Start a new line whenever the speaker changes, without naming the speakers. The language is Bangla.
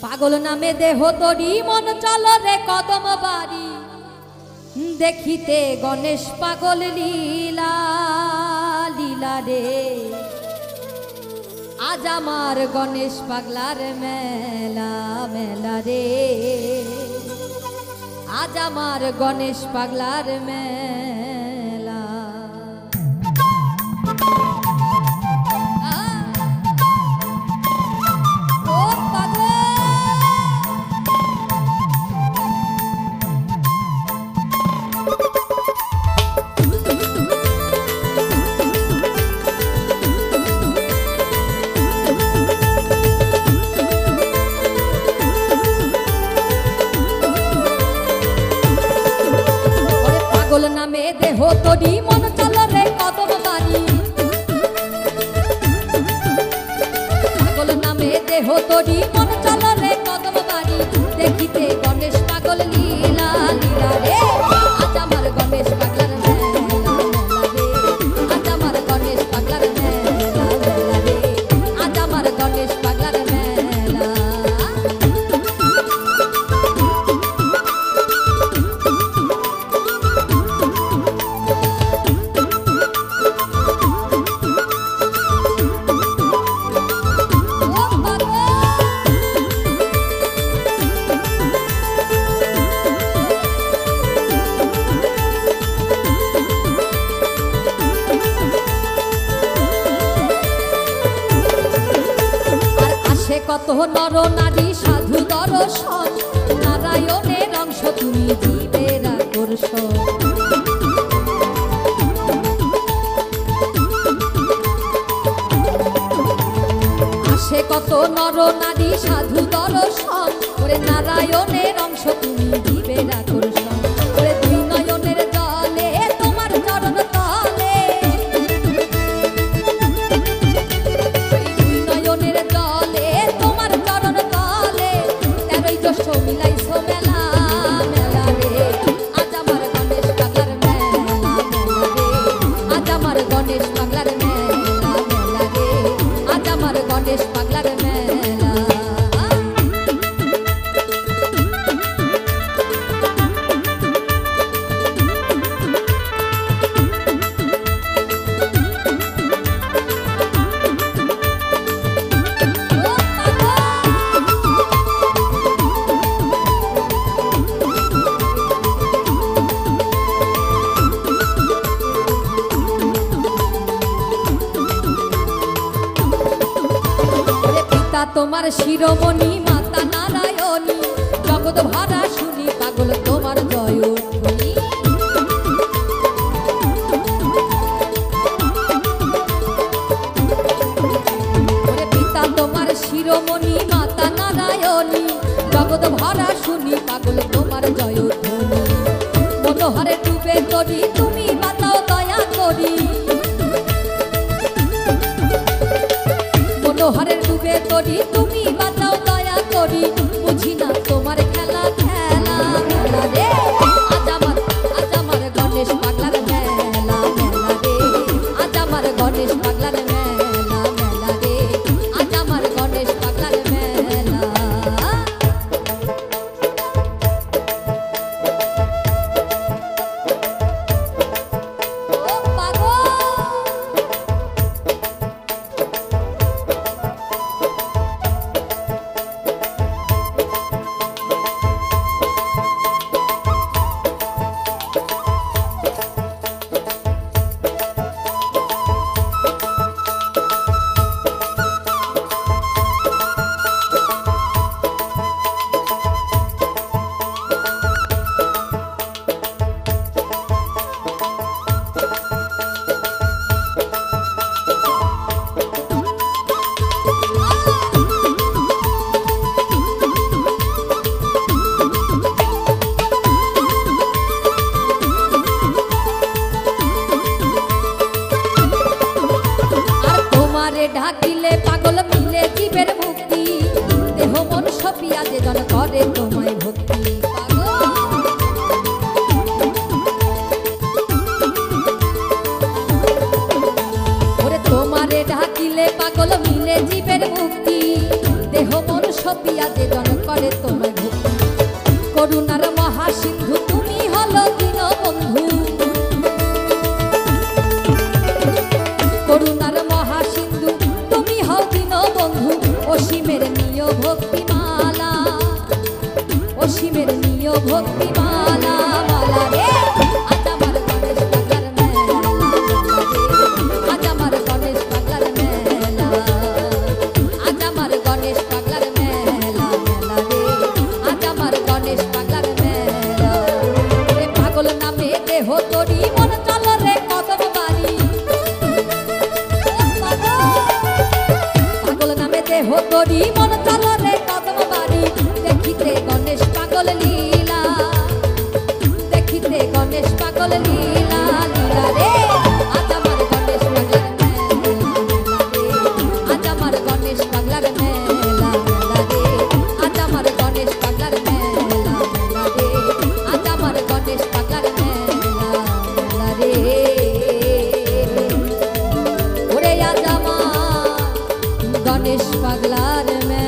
পাগল নামে দেহ তরি মন চল রে কদম বাড়ি দেখিতে গণেশ পাগল লীলা লীলা রে আজ আমার গণেশ পাগলার মেলা মেলা রে আজ আমার গণেশ পাগলার মেলা পাগল নামে দেহ তরি মন চল রে কদম বাড়ি পাগল নামে দেহ তরি মন চল রে কদম বাড়ি দেখিতে গণেশ পাগল লীলা লীলা রে আজ আমার গণেশ পাগলার মেলা মেলা রে আজ আমার গণেশ পাগলার মেলা মেলা রে আজ আমার গণেশ পাগলার মেলা কত নর নারী সাধু দর্শন নারায়ণের অংশ তুমি জীবের আকর্ষণ আসে কত নর নারী সাধু দর্শন ওরে নারায়ণের অংশ তুমি জীবের আকর্ষণ ওরে দুই নয়নের জলে তোমার চরণ তলে দুই নয়নের জলে মিলাইছো মেলা মেলা রে আজ আমার গণেশ পাগলার মেলা মেলা রে আজ আমার গণেশ পাগলার মেলা মেলা রে আজ আমার গণেশ পাগলার মেলা তোমার শিরোমণি মাতা নারায়ণী জগৎ ভরা শুনি পাগল তোমার জয়ধ্বনি ওরে পিতা তোমার শিরোমণি মাতা নারায়ণী জগৎ ভরা শুনি পাগল তোমার জয়ধ্বনি মনোহরে ডুবে তরি তুমি বাতাও দয়া করি মনোহরের ডুবে তরি তুমি বাঁচাও দয়া করি বুঝি না তোমার খেলা খেলা মেলা রে আজ আমার গণেশ পাগলার মেলা মেলা রে আজ আমার গণেশ পাগলার মেলা মেলা রে আজ আমার গণেশ পাগলার মেলা ঢাকিলে পাগল মিলে জীবের মুক্তি দেহ মন সপিয়া যে জন করে তোমায় ভক্তি ওরে তোমারে ঢাকিলে পাগল মিলে জীবের মুক্তি দেহ মন সপিয়া যে জন করে তোমায় ভক্তি। করুণার মহাসিন্ধু তুমি হলো দীনবন্ধু, করুণার মহাসিন্ধু তুমি হও দীনবন্ধু। অসীমের নিয় ভক্তিমালা, অসীমের নিয় ভক্তিমালা মালা রে। আজ আমার গণেশ পাগলার মেলা, আজ আমার গণেশ পাগলার মেলা, আজ আমার গণেশ পাগলার মেলা মেলা রে। আজ আমার গণেশ পাগলার মেলা রে। পাগল নামে দেহ তোরি মন চল রে কদম বাড়ি, পাগল নামে দেহ তোরি মন চল রে কদম বাড়ি। দেখিতে গণেশ পাগল লীলা, দেখিতে গণেশ পাগল লীলা লীলা রে। আজ আমার গণেশ পাগলার মেলা রে, আজ আমার গণেশ পাগলার মেলা মেলা রে। আজ আমার গণেশ পাগলার মেলা মেলা রে, আজ আমার গণেশ পাগলার মেলা মেলা রে। ওরে আজ আমার গণেশ পাগলার মেলা।